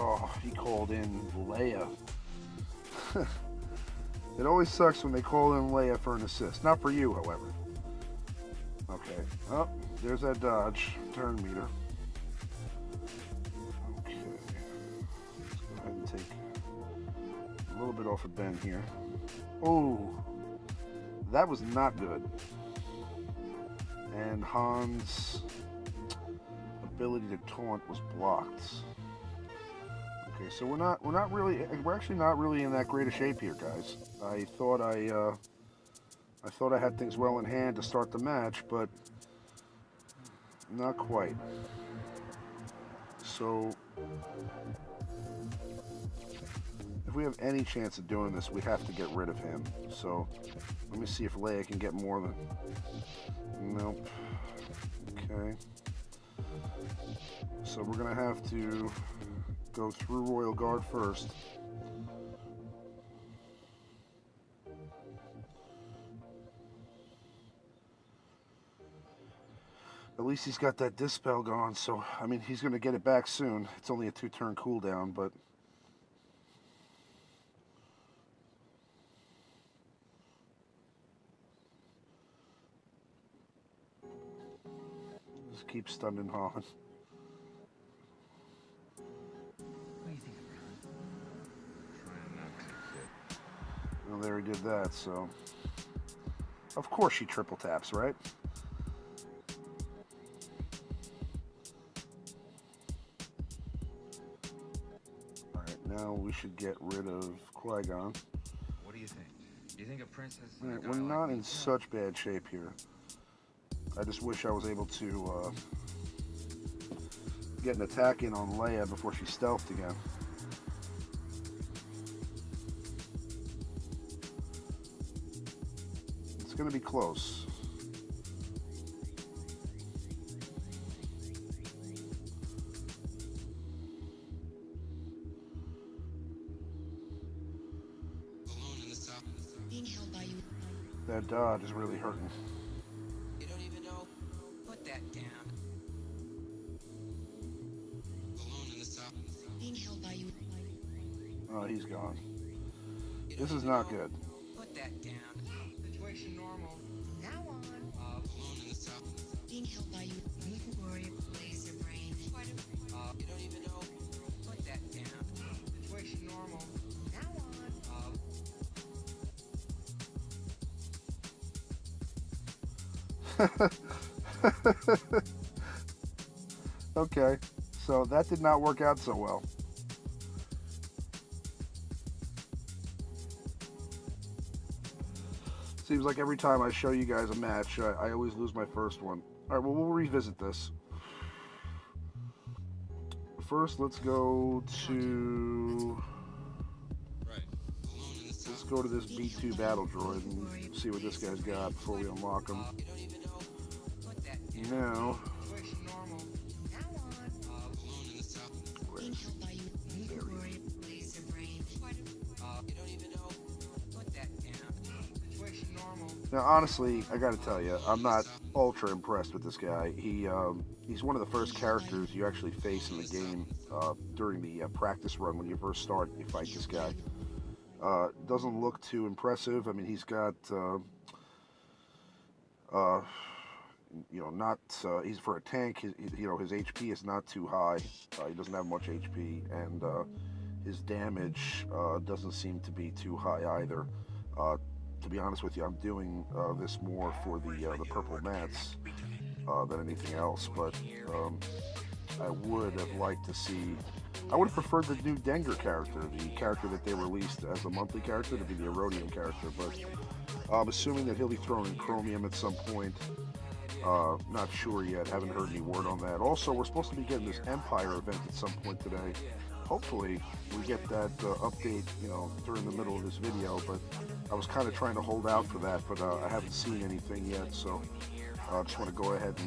Oh, he called in Leia. It always sucks when they call in Leia for an assist. Not for you, however. Okay. Oh, there's that dodge. Turn meter. Okay. Let's go ahead and take a little bit off of Ben here. Oh, that was not good. And Han's ability to taunt was blocked. Okay, so we're actually not really in that great a shape here, guys. I thought I had things well in hand to start the match, but not quite. So if we have any chance of doing this, we have to get rid of him. So let me see if Leia can get more than... Nope. Okay. So we're gonna have to go through Royal Guard first. At least he's got that Dispel gone, so I mean he's gonna get it back soon. It's only a 2-turn cooldown, but just keep stunning Han. What do you think, Ron? Well, there he did that, so of course she triple taps, right? Now we should get rid of Qui-Gon. What do you think? Do you think a princess... Right, we're not in such bad shape here. I just wish I was able to get an attack in on Leia before she stealthed again. It's going to be close. That dodge is really hurting. You don't even know. Put that down. Alone in the south. Being held by you. Oh, he's gone. This is not good. Put that down. Situation normal. Now on. Alone in the south. Being held by you. Need to worry. Blaze your brain. You don't even know. Put that down. Situation normal. Now on. Okay, so that did not work out so well. Seems like every time I show you guys a match, I always lose my first one. Alright, well, we'll revisit this. First, let's go to... Let's go to this B2 battle droid and see what this guy's got before we unlock him. Now... Now, honestly, I gotta tell you, I'm not ultra impressed with this guy. He's one of the first characters you actually face in the game during the practice run when you first start. You fight this guy. Doesn't look too impressive. I mean, he's got, you know, not. He's for a tank. You know, his HP is not too high. He doesn't have much HP, and his damage doesn't seem to be too high either. To be honest with you, I'm doing this more for the purple mats than anything else. But I would have liked to see. I would have preferred the new Dengar character, the character that they released as a monthly character, to be the Aurodium character. But I'm assuming that he'll be thrown in Chromium at some point. Not sure yet. Haven't heard any word on that. Also, we're supposed to be getting this Empire event at some point today. Hopefully, we get that update, you know, during the middle of this video. But I was kind of trying to hold out for that, but I haven't seen anything yet. So I just want to go ahead and